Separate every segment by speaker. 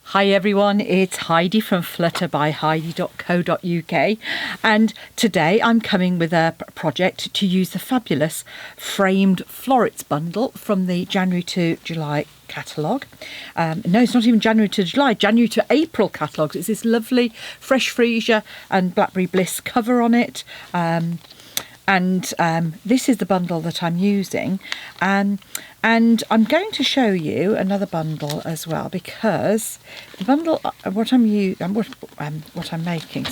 Speaker 1: Hi everyone, it's Heidi from flutterbyheidi.co.uk, and today I'm coming with a project to use the fabulous framed florets bundle from the January to July catalogue. No, it's not even January to July, January to April catalogues. It's this lovely fresh freesia and blackberry bliss cover on it. This is the bundle that I'm using, and I'm going to show you another bundle as well, because the bundle what I'm making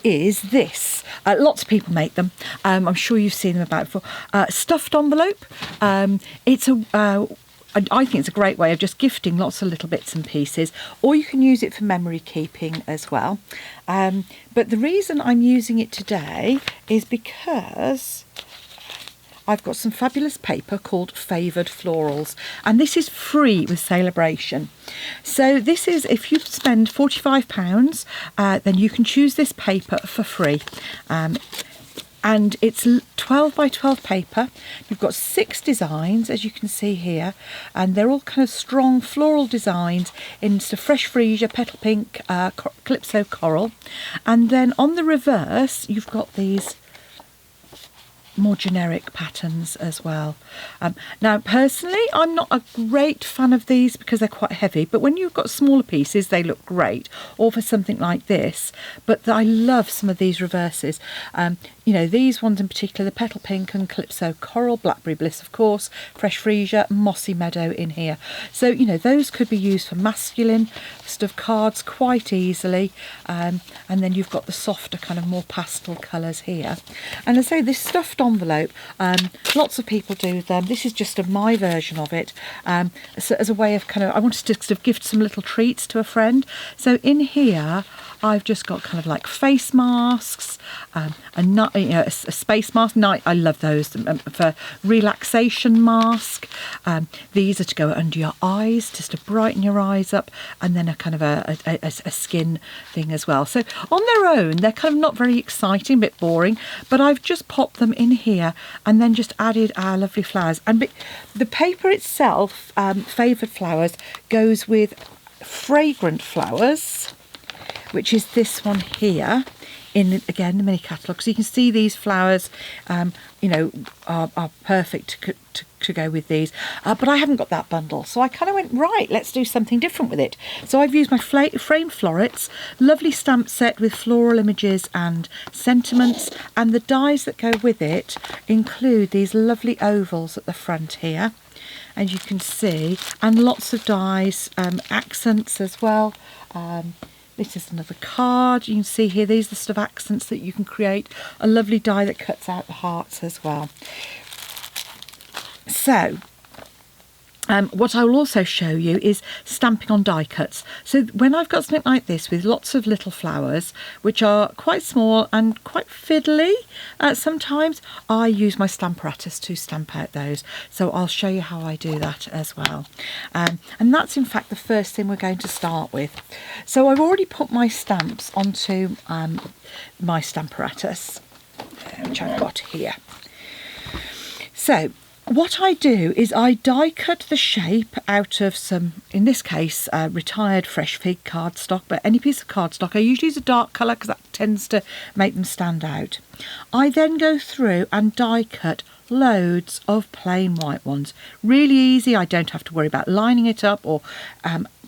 Speaker 1: is this. Lots of people make them. I'm sure you've seen them about before. Stuffed envelope. I think it's a great way of just gifting lots of little bits and pieces, or you can use it for memory keeping as well. But the reason I'm using it today is because I've got some fabulous paper called Favoured Florals, and this is free with Celebration. So this is, if you spend £45, then you can choose this paper for free. And it's 12 by 12 paper. You've got 6 designs, as you can see here, and they're all kind of strong floral designs in sort of fresh freesia, petal pink, calypso coral. And then on the reverse, you've got these more generic patterns as well. Now personally, I'm not a great fan of these because they're quite heavy, but when you've got smaller pieces they look great, or for something like this. But I love some of these reverses. You know, these ones in particular, the petal pink and calypso coral, blackberry bliss of course, fresh freesia, mossy meadow in here. So you know, those could be used for masculine sort of cards quite easily. And then you've got the softer kind of more pastel colours here. And as I say, this stuffed envelope, lots of people do them. This is just my version of it, so as a way of kind of, I wanted to sort of gift some little treats to a friend. So in here I've just got kind of like face masks, a space mask. I love those for relaxation mask. These are to go under your eyes, just to brighten your eyes up, and then a kind of a skin thing as well. So on their own, they're kind of not very exciting, a bit boring, but I've just popped them in here and then just added our lovely flowers. And the paper itself, Favoured Flowers, goes with fragrant flowers, which is this one here, in again the mini catalogue. So you can see these flowers, you know, are perfect to go with these. But I haven't got that bundle, so I kind of went, right, let's do something different with it. So I've used my framed florets, lovely stamp set with floral images and sentiments, and the dies that go with it include these lovely ovals at the front here, and you can see, and lots of dies, accents as well. This is another card. You can see here, these are the sort of accents that you can create. A lovely die that cuts out the hearts as well. So what I will also show you is stamping on die cuts. So when I've got something like this with lots of little flowers, which are quite small and quite fiddly sometimes, I use my stamparatus to stamp out those. So I'll show you how I do that as well. And that's in fact the first thing we're going to start with. So I've already put my stamps onto my stamparatus, which I've got here. So what I do is I die cut the shape out of some, in this case, retired fresh fig cardstock, but any piece of cardstock. I usually use a dark colour because that tends to make them stand out. I then go through and die cut loads of plain white ones. Really easy. I don't have to worry about lining it up or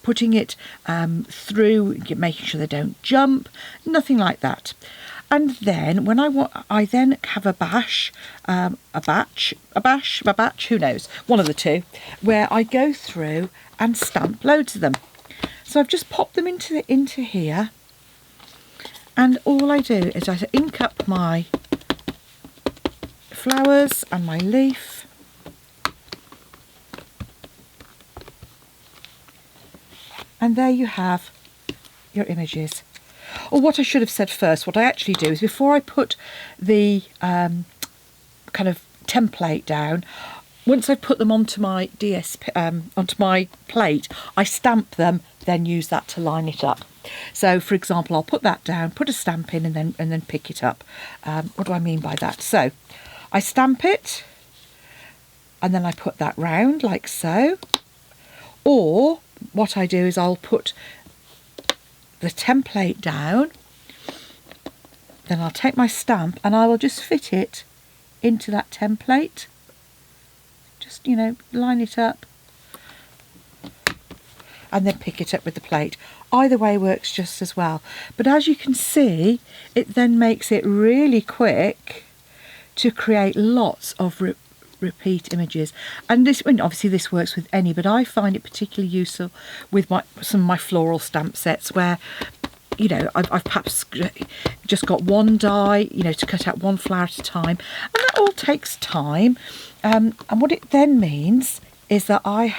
Speaker 1: putting it through, making sure they don't jump, nothing like that. And then when I then have a batch, who knows, one of the two, where I go through and stamp loads of them. So I've just popped them into here, and all I do is I ink up my flowers and my leaf, and there you have your images. Or what I should have said first, what I actually do is before I put the kind of template down, once I put them onto my onto my plate, I stamp them, then use that to line it up. So for example, I'll put that down, put a stamp in, and then pick it up. What do I mean by that? So I stamp it, and then I put that round like so. Or what I do is I'll put the template down, then I'll take my stamp and I will just fit it into that template. Just, you know, line it up and then pick it up with the plate. Either way works just as well. But as you can see, it then makes it really quick to create lots of repeat images. And this, and obviously this works with any, but I find it particularly useful with some of my floral stamp sets where, you know, I've perhaps just got one die, you know, to cut out one flower at a time, and that all takes time. And what it then means is that I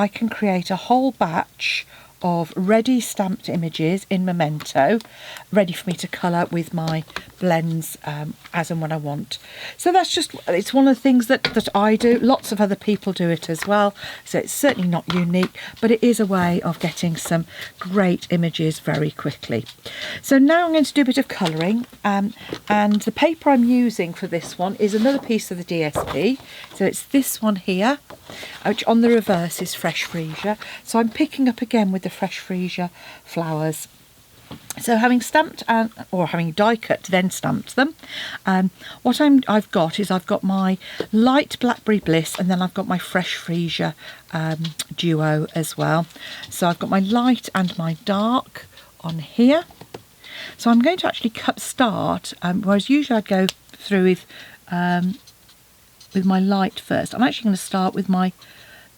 Speaker 1: can create a whole batch of ready stamped images in Memento, ready for me to colour with my blends as and when I want. So that's just, it's one of the things that I do. Lots of other people do it as well, so it's certainly not unique, but it is a way of getting some great images very quickly. So now I'm going to do a bit of colouring, and the paper I'm using for this one is another piece of the DSP. So it's this one here, which on the reverse is Fresh Freesia. So I'm picking up again with the Fresh Freesia flowers. So having stamped or having die cut then stamped them, what I've got my light Blackberry Bliss, and then I've got my Fresh Freesia duo as well. So I've got my light and my dark on here. So I'm going to actually start, whereas usually I'd go through with my light first. I'm actually going to start with my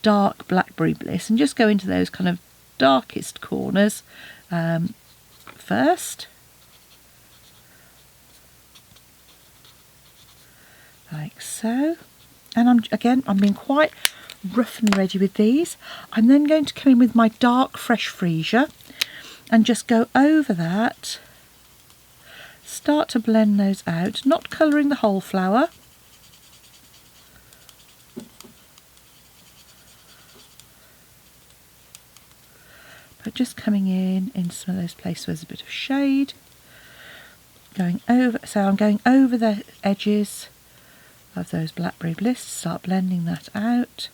Speaker 1: dark Blackberry Bliss and just go into those kind of darkest corners first, like so. And I'm being quite rough and ready with these. I'm then going to come in with my dark Fresh Freesia and just go over that, start to blend those out, not colouring the whole flower. But just coming in some of those places where there's a bit of shade, going over. So I'm going over the edges of those Blackberry Bliss, start blending that out,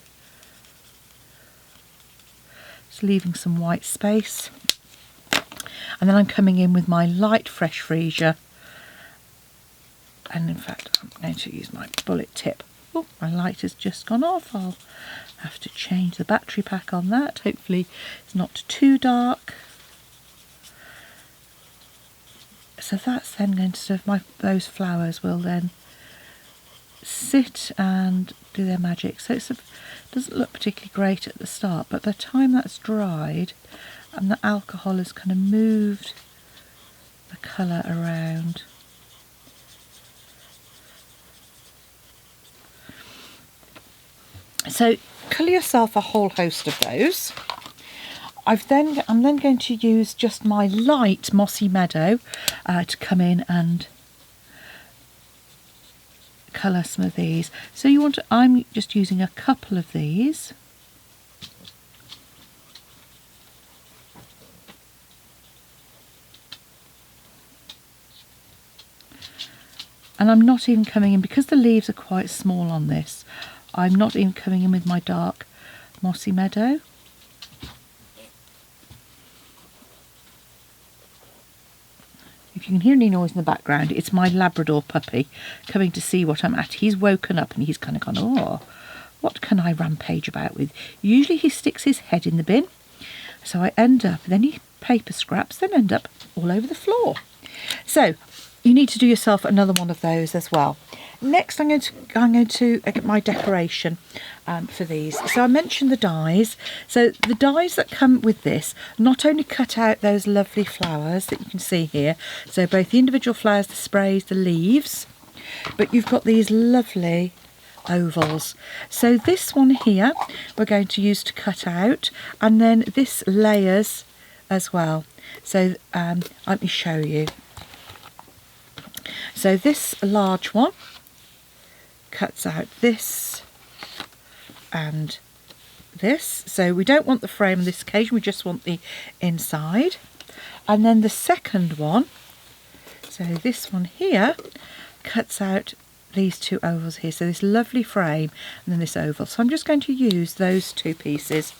Speaker 1: just leaving some white space. And then I'm coming in with my light Fresh Freesia, and in fact I'm going to use my bullet tip. Oh, my light has just gone off. I'll have to change the battery pack on that. Hopefully it's not too dark. So that's then going to serve those flowers will then sit and do their magic. So it doesn't look particularly great at the start, but by the time that's dried and the alcohol has kind of moved the colour around, so colour yourself a whole host of those. I'm then going to use just my light Mossy Meadow to come in and colour some of these. So I'm just using a couple of these. And I'm not even coming in, because the leaves are quite small on this, I'm not even coming in with my dark Mossy Meadow. If you can hear any noise in the background, it's my Labrador puppy coming to see what I'm at. He's woken up and he's kind of gone, oh, what can I rampage about with? Usually he sticks his head in the bin. So I end up with any paper scraps, then end up all over the floor. So you need to do yourself another one of those as well. Next, I'm going to get my decoration for these. So I mentioned the dies. So the dies that come with this not only cut out those lovely flowers that you can see here, so both the individual flowers, the sprays, the leaves, but you've got these lovely ovals. So this one here we're going to use to cut out, and then this layers as well. So let me show you. So this large one cuts out this and this. So we don't want the frame on this occasion, we just want the inside. And then the second one, so this one here, cuts out these two ovals here. So this lovely frame and then this oval. So I'm just going to use those two pieces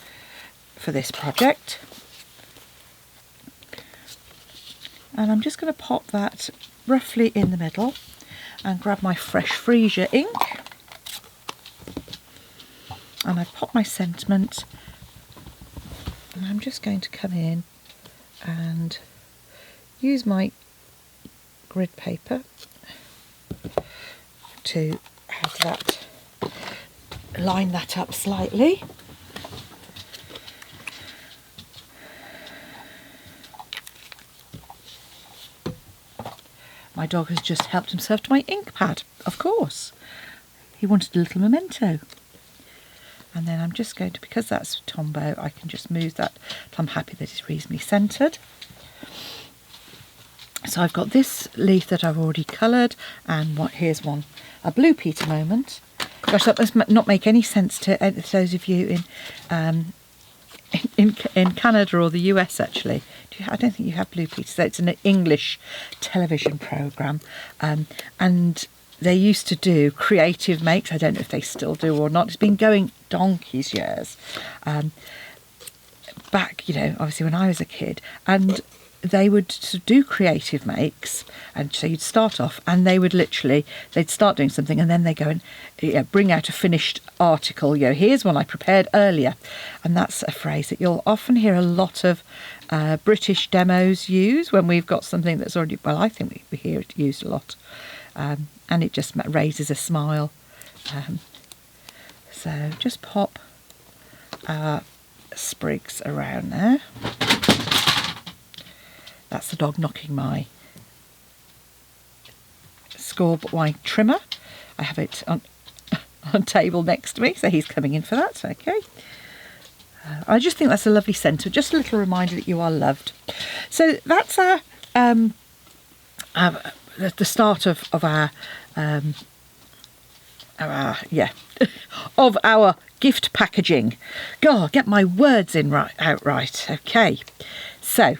Speaker 1: for this project. And I'm just going to pop that roughly in the middle and grab my fresh freesia ink. And I've popped my sentiment. And I'm just going to come in and use my grid paper to have that, line that up slightly. My dog has just helped himself to my ink pad, of course. He wanted a little memento. And then I'm just going to, because that's Tombow, I can just move that. I'm happy that it's reasonably centred. So I've got this leaf that I've already coloured, and here's one, a blue Peter moment. Gosh, that must not make any sense to those of you in Canada or the US actually. I don't think you have blue Peter. So it's an English television programme, and they used to do creative makes. I don't know if they still do or not. It's been going donkey's years. Back, obviously when I was a kid, and they would do creative makes, and so you'd start off and they'd start doing something and then they go and bring out a finished article. Here's one I prepared earlier, and that's a phrase that you'll often hear a lot of British demos use when we've got something that's already, well, I think we hear it used a lot, and it just raises a smile. So just pop our sprigs around there. That's the dog knocking my my trimmer. I have it on table next to me, so he's coming in for that. Okay. I just think that's a lovely centre. Just a little reminder that you are loved. So that's the start of our of our gift packaging. God, get my words out right. Okay. So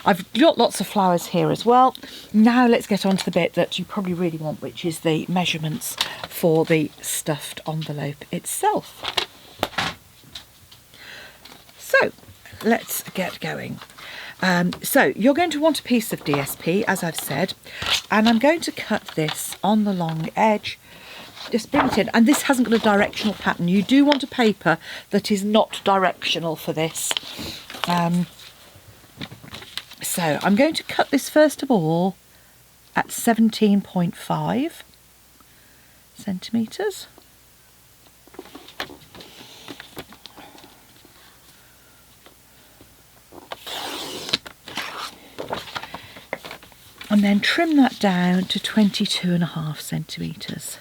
Speaker 1: I've got lots of flowers here as well. Now let's get on to the bit that you probably really want, which is the measurements for the stuffed envelope itself. So let's get going. So you're going to want a piece of DSP, as I've said, and I'm going to cut this on the long edge. Just bring it in, and this hasn't got a directional pattern. You do want a paper that is not directional for this. So I'm going to cut this first of all at 17.5 centimetres. And then trim that down to 22.5 centimetres.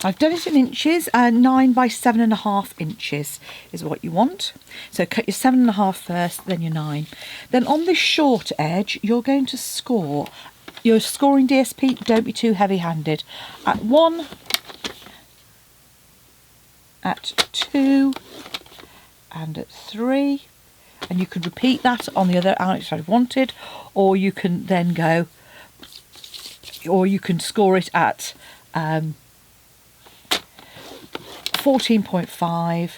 Speaker 1: I've done it in inches, 9 by 7.5 inches is what you want. So cut your 7.5 first, then your 9. Then on this short edge, you're going to score. You're scoring DSP, don't be too heavy-handed. At 1, at 2, and at 3. And you could repeat that on the other if I wanted, or you can then go, or you can score it at 14.5,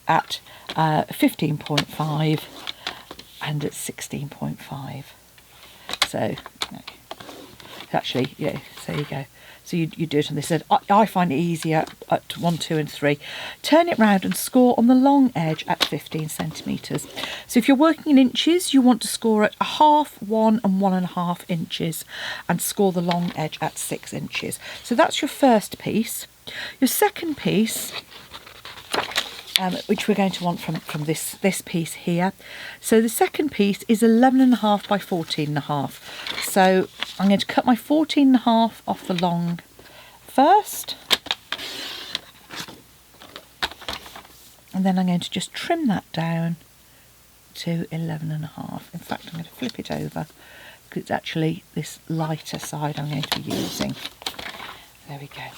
Speaker 1: at 15.5, and at 16.5. So actually, yeah, so there you go. So you do it on this side. I find it easier at 1, 2 and 3. Turn it round and score on the long edge at 15 centimetres. So if you're working in inches, you want to score at 1/2, 1 and 1.5 inches, and score the long edge at 6 inches. So that's your first piece. Your second piece, which we're going to want from this piece here. So the second piece is 11.5 by 14.5. So I'm going to cut my 14.5 off the long first. And then I'm going to just trim that down to 11.5. In fact, I'm going to flip it over because it's actually this lighter side I'm going to be using. There we go.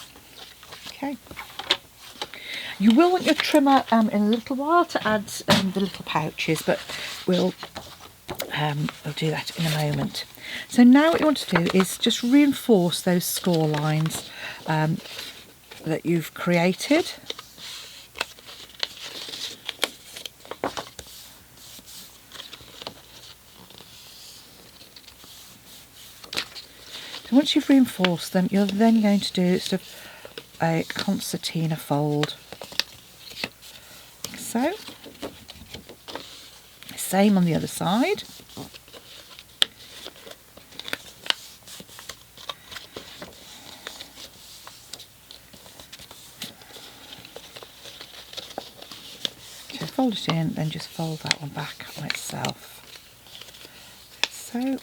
Speaker 1: Okay. You will want your trimmer in a little while to add the little pouches, but we'll do that in a moment. So now what you want to do is just reinforce those score lines that you've created. So once you've reinforced them, you're then going to do sort of a concertina fold, like so. Same on the other side. So fold it in, then just fold that one back on itself. So.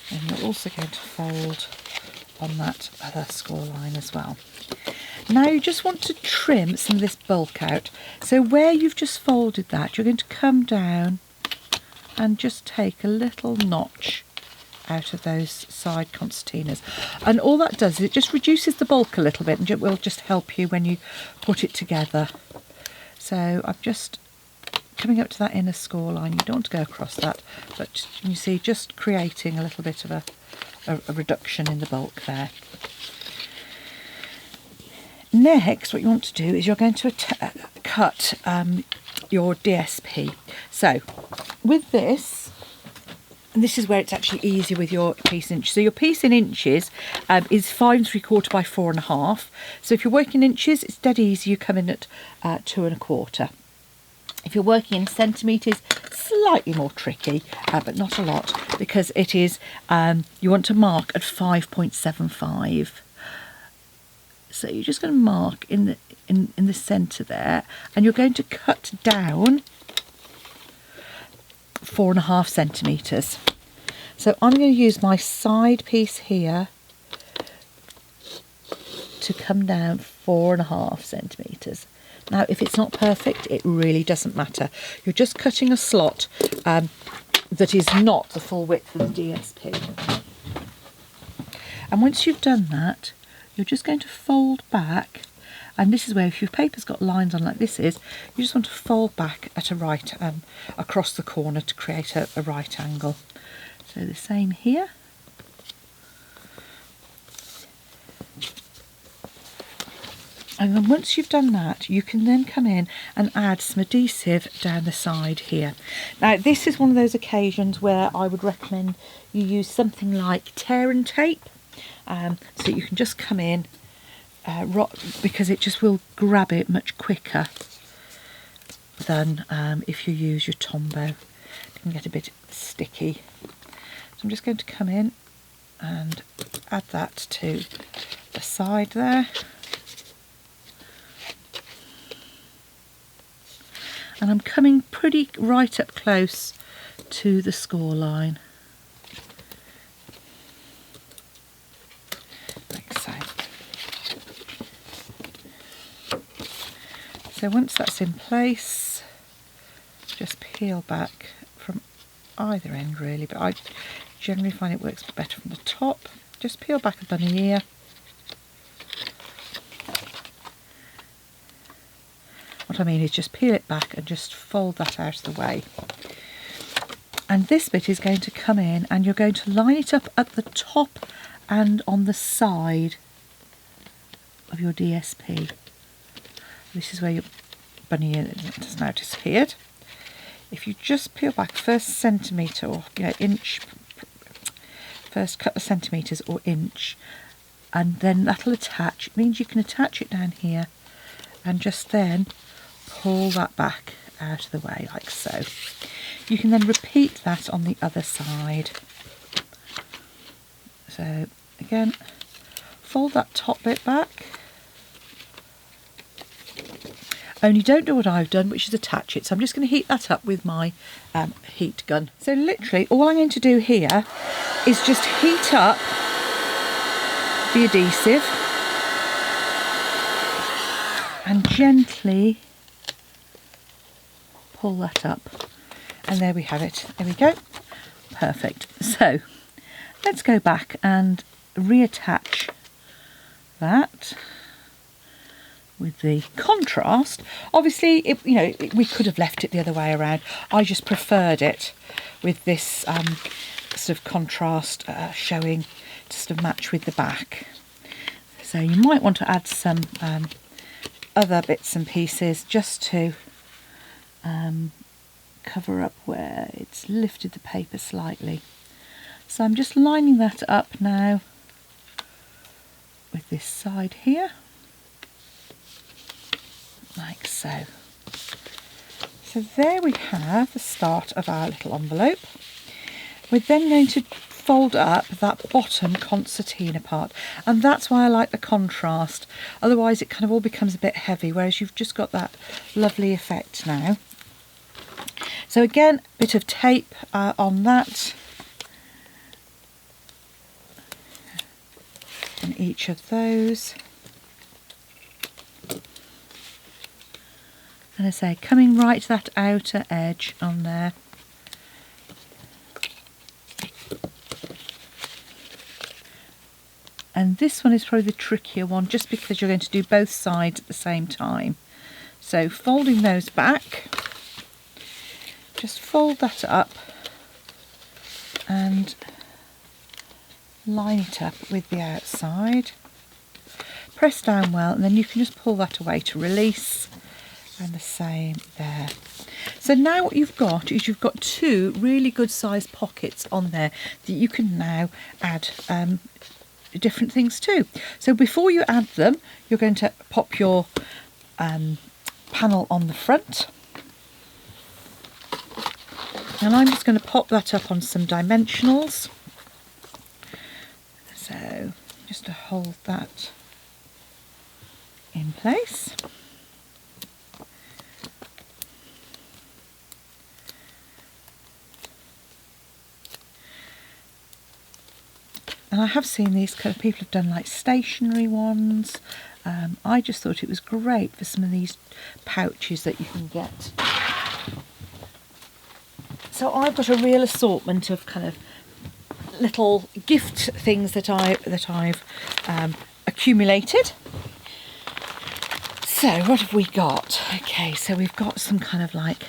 Speaker 1: And you're also going to fold on that other score line as well. Now you just want to trim some of this bulk out. So where you've just folded that, you're going to come down and just take a little notch out of those side concertinas. And all that does is it just reduces the bulk a little bit, and it will just help you when you put it together. So I'm just coming up to that inner score line. You don't want to go across that, but you see, just creating a little bit of a reduction in the bulk there. Next, what you want to do is you're going to cut your DSP. So with this, and this is where it's actually easier with your piece in inches. So your piece in inches is 5 3/4 by 4.5. So if you're working in inches, it's dead easy. You come in at 2 1/4. If you're working in centimetres, slightly more tricky, but not a lot, because it is, you want to mark at 5.75. So you're just going to mark in the centre there, and you're going to cut down 4.5 centimetres. So I'm going to use my side piece here to come down 4.5 centimetres. Now, if it's not perfect, it really doesn't matter. You're just cutting a slot that is not the full width of the DSP. And once you've done that, you're just going to fold back, and this is where, if your paper's got lines on like this is, you just want to fold back at a right, across the corner to create a right angle. So the same here. And then once you've done that, you can then come in and add some adhesive down the side here. Now, this is one of those occasions where I would recommend you use something like tear and tape, so you can just come in, because it just will grab it much quicker than if you use your Tombow. It can get a bit sticky. So I'm just going to come in and add that to the side there. And I'm coming pretty right up close to the score line, like so. So once that's in place, just peel back from either end really, but I generally find it works better from the top. Just peel back a bunny ear. What I mean is just peel it back and just fold that out of the way. And this bit is going to come in, and you're going to line it up at the top and on the side of your DSP. This is where your bunny ear has now disappeared. If you just peel back first centimetre or inch, first couple of centimetres or inch, and then that'll attach. It means you can attach it down here and just then pull that back out of the way like so. You can then repeat that on the other side. So again, fold that top bit back. Only don't do what I've done, which is attach it. So I'm just going to heat that up with my heat gun. So literally all I'm going to do here is just heat up the adhesive and gently pull that up, and there we have it. There we go. Perfect. So let's go back and reattach that. with the contrast. Obviously, we could have left it the other way around. I just preferred it with this sort of contrast showing to sort of match with the back. So you might want to add some other bits and pieces just to cover up where it's lifted the paper slightly. So I'm just lining that up now with this side here, like so. So there we have the start of our little envelope. We're then going to fold up that bottom concertina part, and that's why I like the contrast. Otherwise it kind of all becomes a bit heavy, whereas you've just got that lovely effect now. So again, a bit of tape on that, on each of those. And I say, coming right to that outer edge on there. And this one is probably the trickier one, just because you're going to do both sides at the same time. So folding those back, just fold that up and line it up with the outside. Press down well, and then you can just pull that away to release. And the same there. So now what you've got is you've got two really good sized pockets on there that you can now add different things to. So before you add them, you're going to pop your panel on the front. And I'm just going to pop that up on some dimensionals. So just to hold that in place. And I have seen these kind of people have done like stationary ones. I just thought it was great for some of these pouches that you can get. So I've got a real assortment of kind of little gift things that I've accumulated. So what have we got? Okay, so we've got some kind of like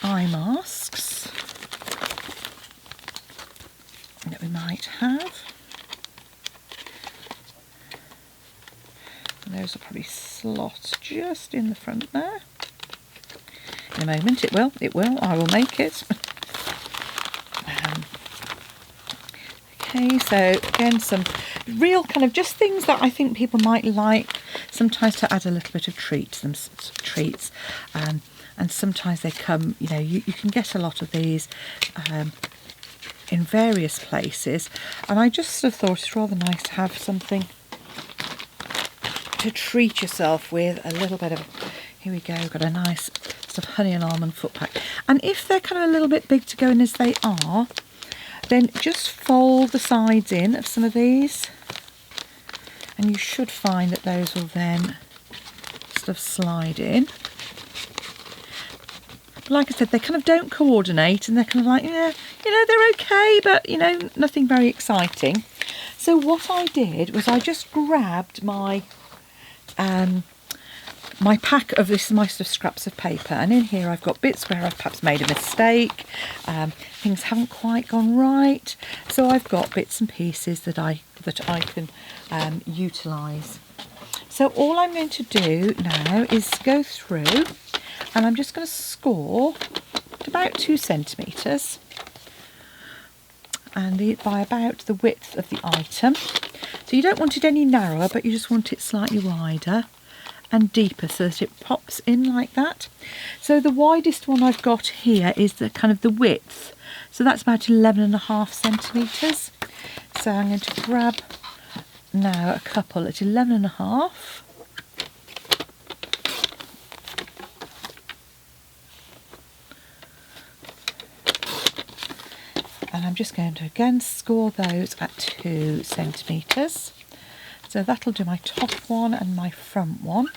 Speaker 1: eye masks that we might have. And those will probably slot just in the front there. In a moment, it will, I will make it. Okay, so again, some real kind of just things that I think people might like, sometimes to add a little bit of treats, and sometimes they come, you can get a lot of these in various places, and I just sort of thought it's rather nice to have something to treat yourself with, a little bit of, here we go, we've got a nice sort of honey and almond foot pack. And if they're kind of a little bit big to go in as they are, then just fold the sides in of some of these, and you should find that those will then sort of slide in. But like I said, they kind of don't coordinate, and they're kind of like, yeah, they're okay, but nothing very exciting. So what I did was I just grabbed my my pack of this, my sort of scraps of paper, and in here I've got bits where I've perhaps made a mistake, things haven't quite gone right, so I've got bits and pieces that I can utilise. So all I'm going to do now is go through, and I'm just going to score at about 2 centimetres, and by about the width of the item. So you don't want it any narrower, but you just want it slightly wider and deeper so that it pops in like that. So the widest one I've got here is the kind of the width. So that's about 11.5 centimetres. So I'm going to grab now a couple at 11.5. And I'm just going to again score those at 2 centimetres. So that'll do my top one and my front one.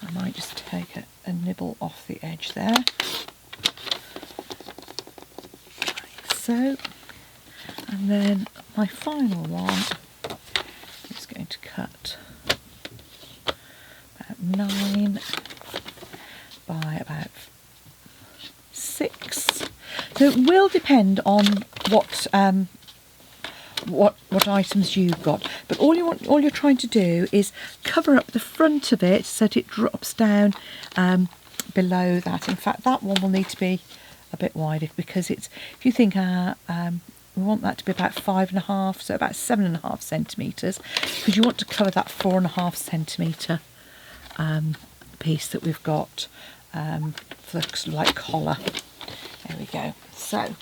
Speaker 1: I might just take a nibble off the edge there. Like so. And then my final one cut about 9 by about 6. So it will depend on what items you've got, but all you're trying to do is cover up the front of it so that it drops down below that. In fact, that one will need to be a bit wider, because it's, if you think we want that to be about 5.5, so about 7.5 centimetres, because you want to cover that 4.5 centimetre piece that we've got for the sort of like collar. There we go. So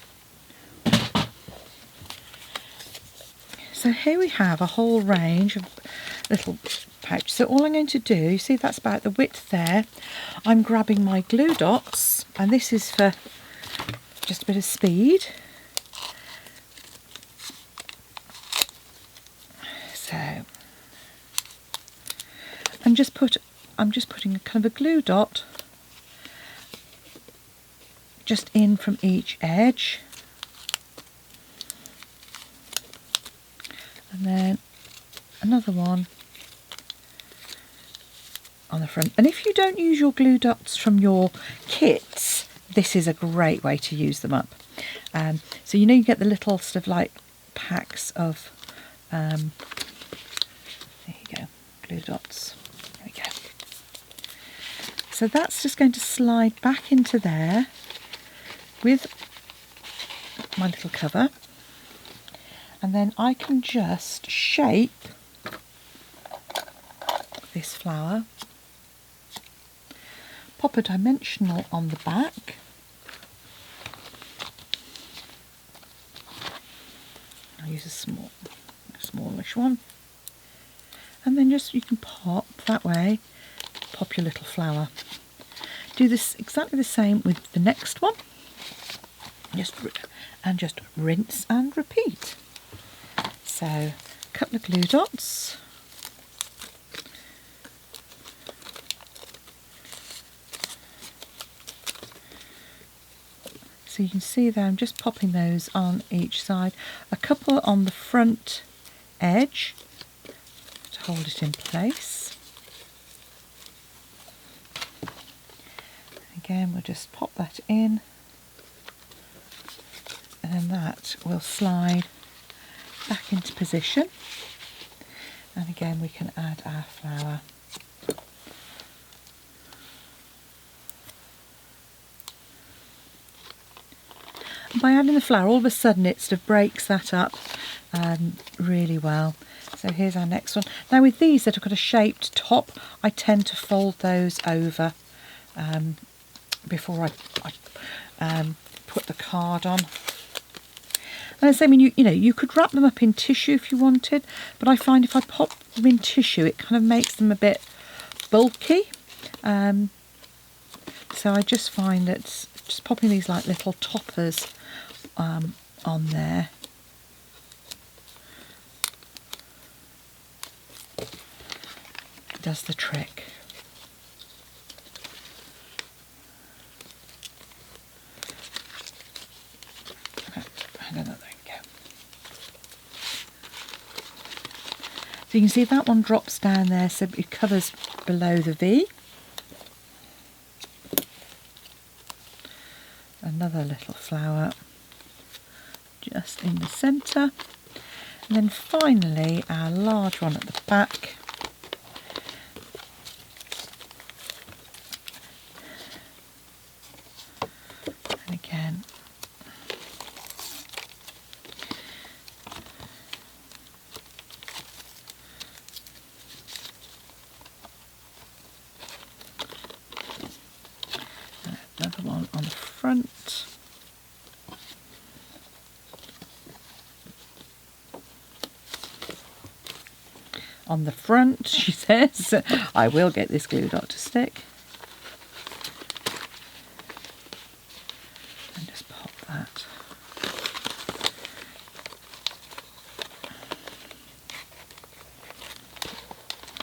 Speaker 1: here we have a whole range of little pouches. So all I'm going to do, you see that's about the width there. I'm grabbing my glue dots, and this is for just a bit of speed. So I'm just putting a kind of a glue dot just in from each edge, and then another one on the front. And if you don't use your glue dots from your kits, this is a great way to use them up. So you get the little sort of like packs of there you go, glue dots. There we go. So that's just going to slide back into there with my little cover, and then I can just shape this flower, pop a dimensional on the back, I'll use a smallish one, and then just you can pop that way, pop your little flower. Do this exactly the same with the next one. Just rinse and repeat. So a couple of glue dots, so you can see there I'm just popping those on each side, a couple on the front edge to hold it in place. Again, we'll just pop that in, and then that will slide back into position, and again we can add our flower. And by adding the flower, all of a sudden it sort of breaks that up really well. So here's our next one. Now with these that have got a shaped top, I tend to fold those over before I put the card on. And I mean, you could wrap them up in tissue if you wanted, but I find if I pop them in tissue, it kind of makes them a bit bulky. So I just find that just popping these like little toppers on there does the trick. There we go. So you can see that one drops down there, so it covers below the V. Another little flower just in the centre, and then finally our large one at the back. And again, another one on the front. On the front, she says. I will get this glue dot to stick. And just pop that.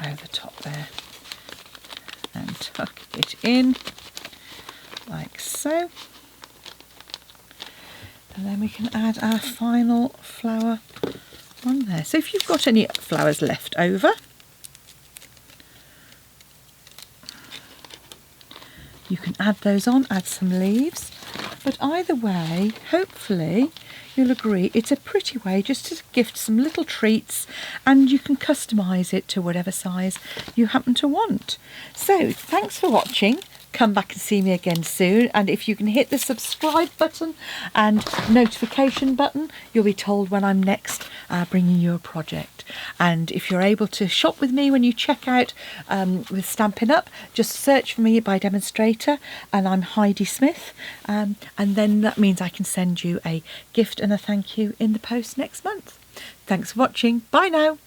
Speaker 1: Over the top there. And tuck it in. Like so. And then we can add our final flower on there. So if you've got any flowers left over, you can add those on, add some leaves. But either way, hopefully you'll agree it's a pretty way just to gift some little treats, and you can customise it to whatever size you happen to want. So thanks for watching. Come back and see me again soon, and if you can hit the subscribe button and notification button, you'll be told when I'm next bringing you a project. And if you're able to shop with me when you check out with Stampin' Up, just search for me by demonstrator, and I'm Heidi Smith, and then that means I can send you a gift and a thank you in the post next month. Thanks for watching. Bye now.